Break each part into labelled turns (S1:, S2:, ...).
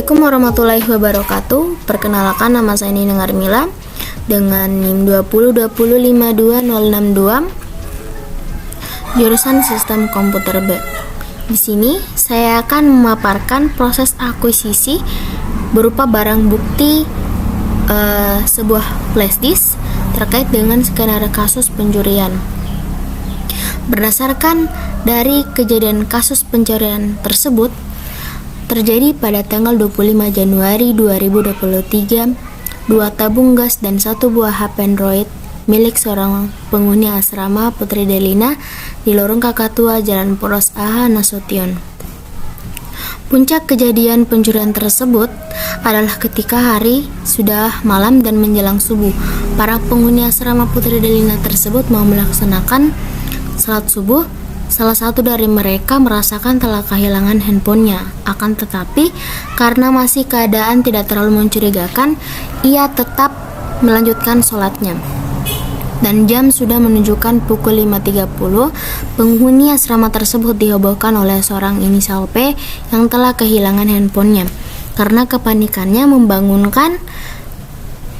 S1: Assalamualaikum warahmatullahi wabarakatuh. Perkenalkan, nama saya Nina Ngarmila dengan NIM 202052062, jurusan Sistem Komputer B. Di sini saya akan memaparkan proses akuisisi berupa barang bukti sebuah flash disk terkait dengan skenario kasus pencurian. Berdasarkan dari kejadian kasus pencurian tersebut terjadi pada tanggal 25 Januari 2023, 2 tabung gas dan 1 buah HP Android milik seorang penghuni asrama Putri Delina di Lorong Kakatua, Jalan Poros AH Nasution. Puncak kejadian pencurian tersebut adalah ketika hari sudah malam dan menjelang subuh. Para penghuni asrama Putri Delina tersebut mau melaksanakan salat subuh. Salah satu dari mereka merasakan telah kehilangan handphonenya. Akan tetapi, karena masih keadaan tidak terlalu mencurigakan, ia tetap melanjutkan sholatnya. Dan jam sudah menunjukkan pukul 5.30, penghuni asrama tersebut dihebohkan oleh seorang inisial P yang telah kehilangan handphonenya. Karena kepanikannya membangunkan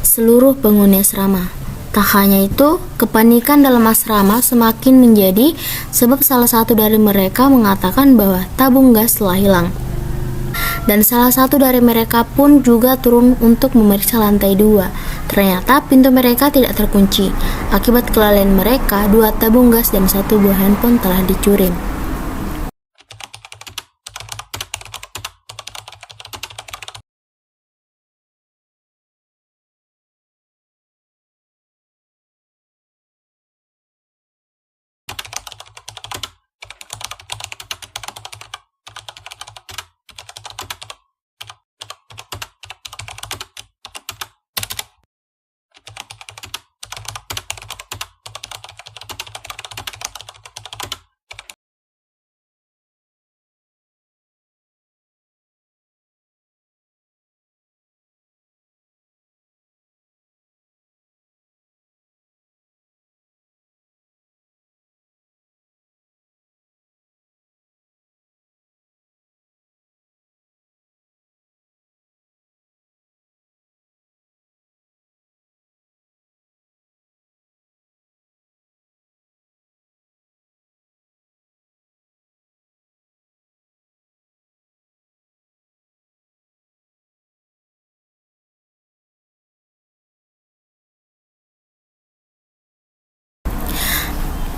S1: seluruh penghuni asrama. Tak hanya itu, kepanikan dalam asrama semakin menjadi sebab salah satu dari mereka mengatakan bahwa tabung gas telah hilang. Dan salah satu dari mereka pun juga turun untuk memeriksa lantai 2. Ternyata pintu mereka tidak terkunci. Akibat kelalaian mereka, 2 tabung gas dan 1 buah handphone telah dicuri.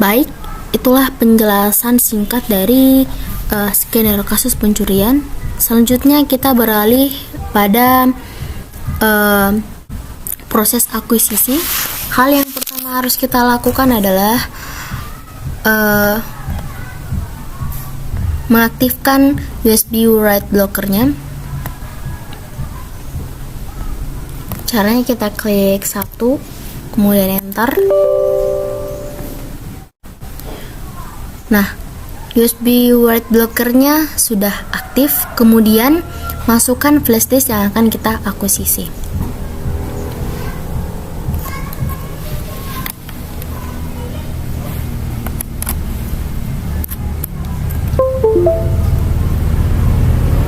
S1: Baik, itulah penjelasan singkat dari skenario kasus pencurian. Selanjutnya kita beralih pada proses akuisisi. Hal yang pertama harus kita lakukan adalah mengaktifkan USB write blockernya. Caranya kita klik 1, kemudian enter. Nah, USB write blockernya sudah aktif. Kemudian masukkan flash disk yang akan kita akuisisi.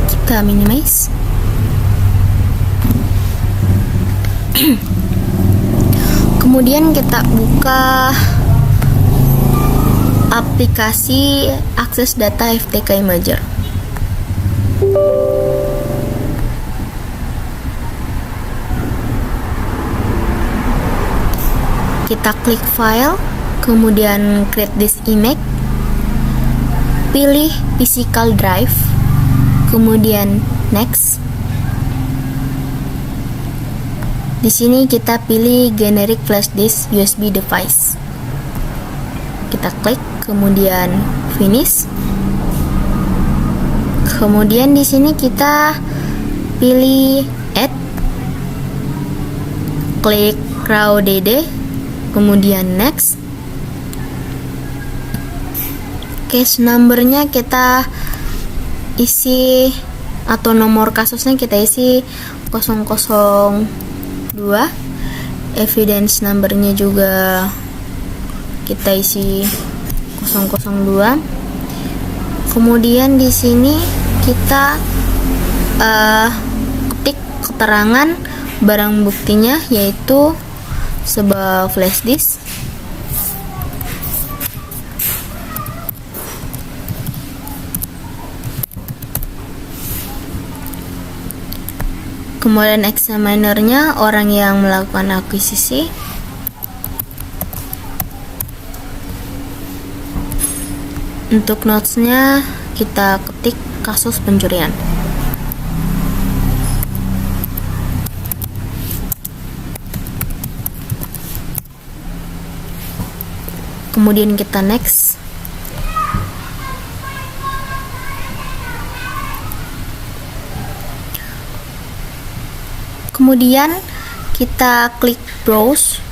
S1: Kita minimize. Kemudian kita buka aplikasi akses data FTK Imager. Kita klik file, kemudian create this image, pilih physical drive, kemudian next. Di sini kita pilih generic flash disk USB device. Kita klik, kemudian finish. Kemudian di sini kita pilih add, klik raw dd, kemudian next. Case numbernya kita isi, atau nomor kasusnya kita isi 002. Evidence numbernya juga kita isi 002. Kemudian di sini kita keterangan barang buktinya, yaitu sebuah flash disk, kemudian examinernya orang yang melakukan akuisisi, untuk notesnya kita ketik kasus pencurian. Kemudian kita next. Kemudian kita klik browse.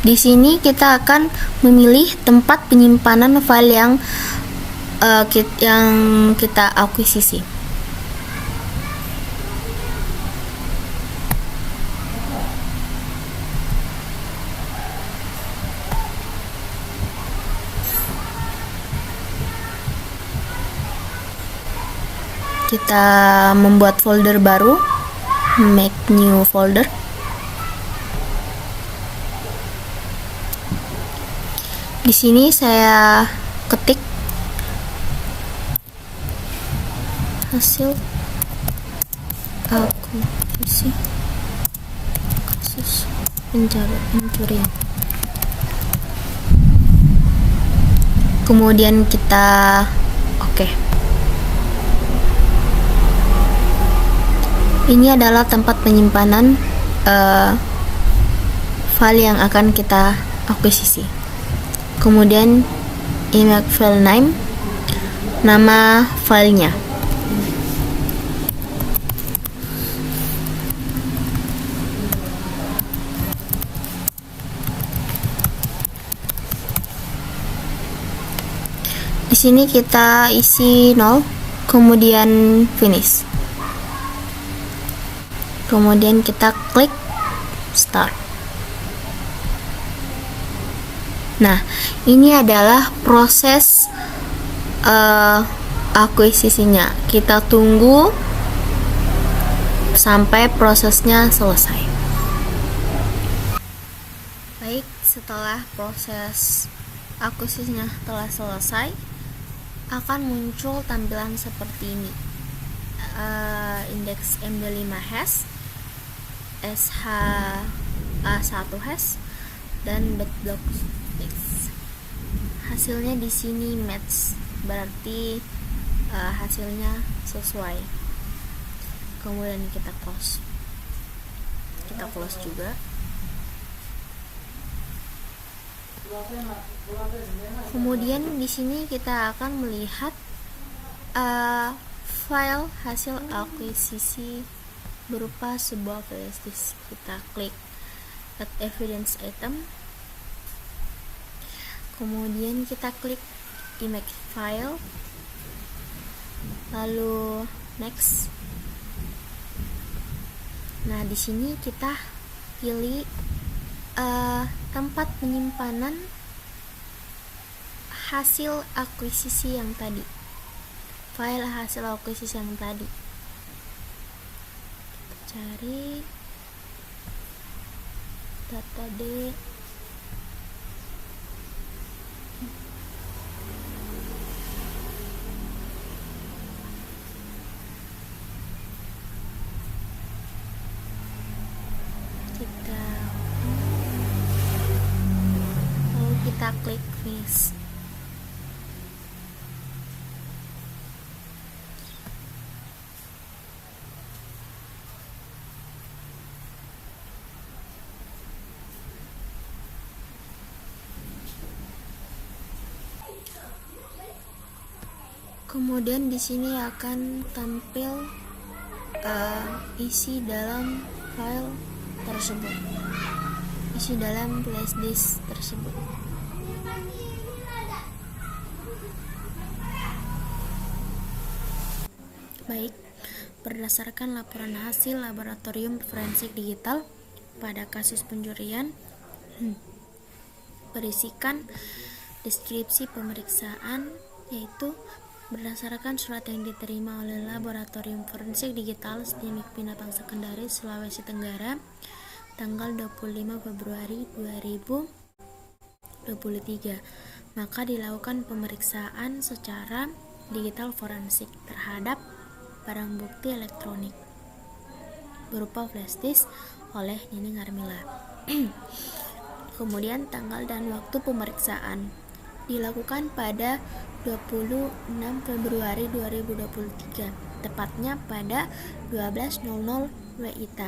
S1: Di sini kita akan memilih tempat penyimpanan file yang kita akuisisi. Kita membuat folder baru, make new folder. Di sini saya ketik hasil akuisisi kasus pencurian. Kemudian kita oke. Ini adalah tempat penyimpanan file yang akan kita akuisisi. Kemudian image file name, nama filenya. Di sini kita isi 0, kemudian finish. Kemudian kita klik start. Nah, ini adalah proses akuisisinya. Kita tunggu sampai prosesnya selesai. Baik, setelah proses akuisisinya telah selesai, akan muncul tampilan seperti ini. Indeks MD5 hash, SHA1 hash, dan bedblock disk. Hasilnya di sini match, berarti hasilnya sesuai. Kemudian kita close. Kita close juga. Kemudian di sini kita akan melihat file hasil akuisisi berupa sebuah flash disk. Kita klik add evidence item, kemudian kita klik image file, lalu next. Nah, di sini kita pilih tempat penyimpanan hasil akuisisi yang tadi, file hasil akuisisi yang tadi. Kita cari data D, lalu kita klik finish. Kemudian di sini akan tampil isi dalam file tersebut, isi dalam flash disk tersebut. Baik, berdasarkan laporan hasil laboratorium forensik digital pada kasus pencurian, berisikan deskripsi pemeriksaan, yaitu berdasarkan surat yang diterima oleh Laboratorium Forensik Digital SDIMIK Pinapang Sekendaris, Sulawesi Tenggara, tanggal 25 Februari 2023, maka dilakukan pemeriksaan secara digital forensik terhadap barang bukti elektronik berupa flash disk oleh Nining Armila. Kemudian tanggal dan waktu pemeriksaan dilakukan pada 26 Februari 2023, tepatnya pada 12.00 WIT.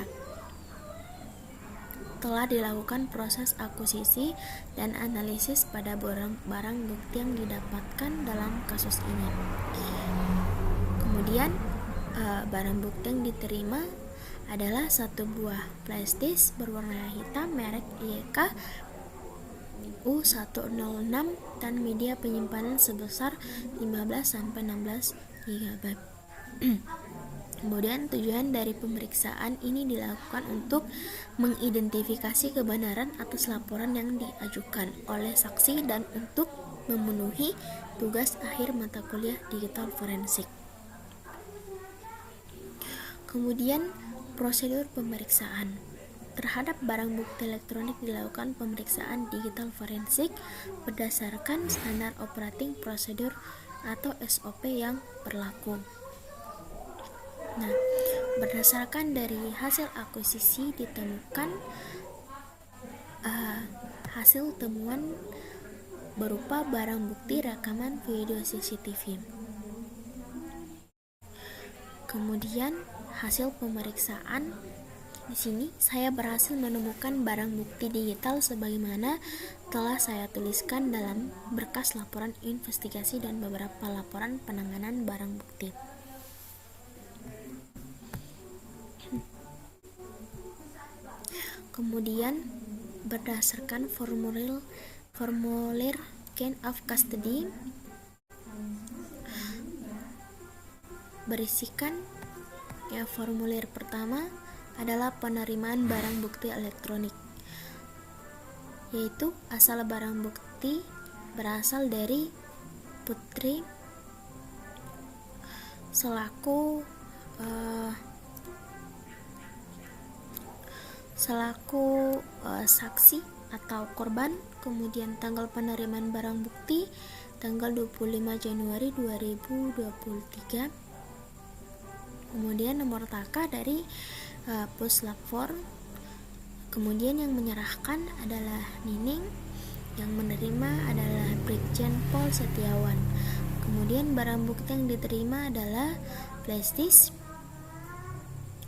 S1: Telah dilakukan proses akuisisi dan analisis pada barang bukti yang didapatkan dalam kasus ini. Kemudian barang bukti yang diterima adalah satu buah flash disk berwarna hitam merek IEK U106 dan media penyimpanan sebesar 15-16 GB. Kemudian tujuan dari pemeriksaan ini dilakukan untuk mengidentifikasi kebenaran atas laporan yang diajukan oleh saksi dan untuk memenuhi tugas akhir mata kuliah digital forensik. Kemudian prosedur pemeriksaan terhadap barang bukti elektronik dilakukan pemeriksaan digital forensik berdasarkan standar operating procedure atau SOP yang berlaku. Nah, berdasarkan dari hasil akuisisi ditemukan hasil temuan berupa barang bukti rekaman video CCTV. Kemudian hasil pemeriksaan, di sini saya berhasil menemukan barang bukti digital sebagaimana telah saya tuliskan dalam berkas laporan investigasi dan beberapa laporan penanganan barang bukti. Kemudian berdasarkan formulir chain of custody berisikan formulir pertama adalah penerimaan barang bukti elektronik, yaitu asal barang bukti berasal dari Putri selaku saksi atau korban. Kemudian tanggal penerimaan barang bukti tanggal 25 Januari 2023. Kemudian nomor taka dari Puslap 4. Kemudian yang menyerahkan adalah Nining, yang menerima adalah Brigjen Pol Setiawan. Kemudian barang bukti yang diterima adalah flash disk,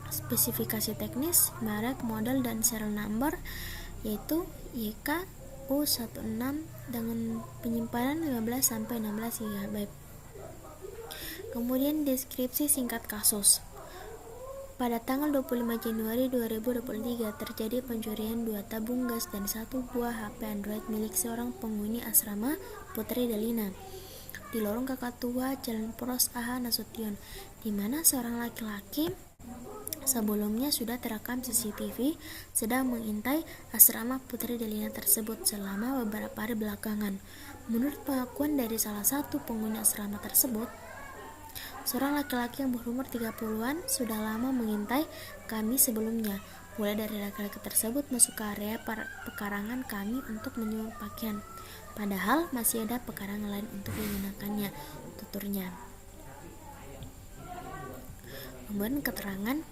S1: spesifikasi teknis, merek, model, dan serial number, yaitu YK U16 dengan penyimpanan 15-16 GB. Kemudian deskripsi singkat kasus. Pada tanggal 25 Januari 2023 terjadi pencurian 2 tabung gas dan 1 buah HP Android milik seorang penghuni asrama Putri Delina di lorong Kakatua, Jalan Pros AH Nasution, di mana seorang laki-laki sebelumnya sudah terekam CCTV sedang mengintai asrama Putri Delina tersebut selama beberapa hari belakangan. Menurut pengakuan dari salah satu penghuni asrama tersebut, seorang laki-laki yang berumur 30-an sudah lama mengintai kami sebelumnya. Mulai dari laki-laki tersebut masuk ke area pekarangan kami untuk menjemur pakaian, padahal masih ada pekarangan lain untuk digunakannya, tuturnya. Kemudian keterangan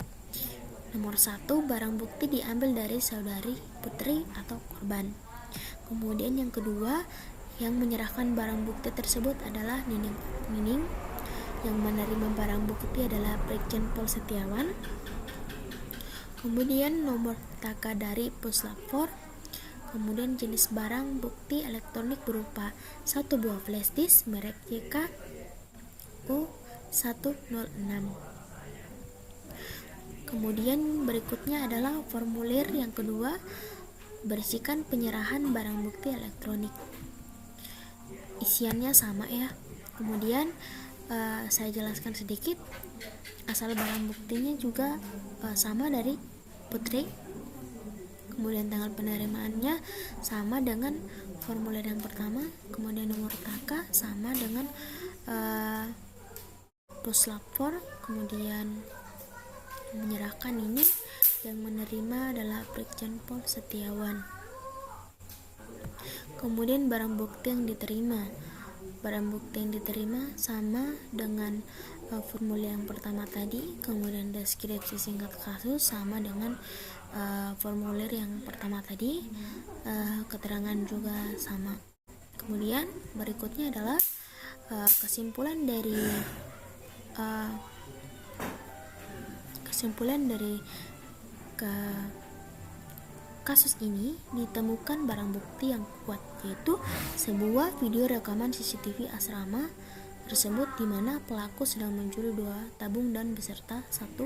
S1: nomor 1, barang bukti diambil dari saudari Putri atau korban. Kemudian yang kedua, yang menyerahkan barang bukti tersebut adalah Nining. Yang menerima barang bukti adalah Brigjen Pol Setiawan. Kemudian nomor taka dari Puslap 4. Kemudian jenis barang bukti elektronik berupa 1 buah flash disk merek YK U106. Kemudian berikutnya adalah formulir yang kedua, berisikan penyerahan barang bukti elektronik. Isiannya sama ya. Kemudian saya jelaskan sedikit, asal barang buktinya juga sama dari Putri. Kemudian tanggal penerimaannya sama dengan formulir yang pertama. Kemudian nomor taka sama dengan puslapor, kemudian menyerahkan ini, yang menerima adalah Brigjen Pol Setiawan. Kemudian barang bukti yang diterima sama dengan formulir yang pertama tadi, kemudian deskripsi singkat kasus sama dengan formulir yang pertama tadi, keterangan juga sama. Kemudian berikutnya adalah kesimpulan dari kasus ini. Ditemukan barang bukti yang kuat, yaitu sebuah video rekaman CCTV asrama tersebut di mana pelaku sedang mencuri 2 tabung dan beserta 1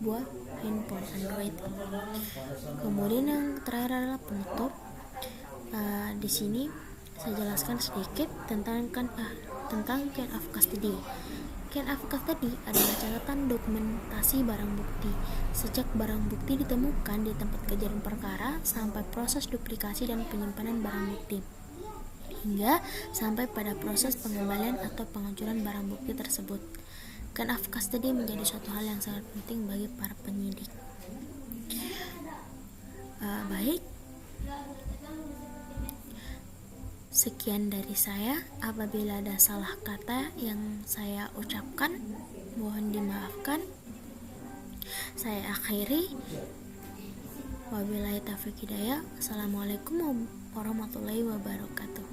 S1: buah handphone Android. Kemudian yang terakhir adalah penutup. Di sini saya jelaskan sedikit tentang chain of custody. Chain of custody adalah catatan dokumentasi barang bukti sejak barang bukti ditemukan di tempat kejadian perkara sampai proses duplikasi dan penyimpanan barang bukti, hingga sampai pada proses pengembalian atau penghancuran barang bukti tersebut. Chain of custody menjadi suatu hal yang sangat penting bagi para penyidik. Baik, sekian dari saya. Apabila ada salah kata yang saya ucapkan, mohon dimaafkan. Saya akhiri. Wabillahi taufiq hidayah. Assalamualaikum warahmatullahi wabarakatuh.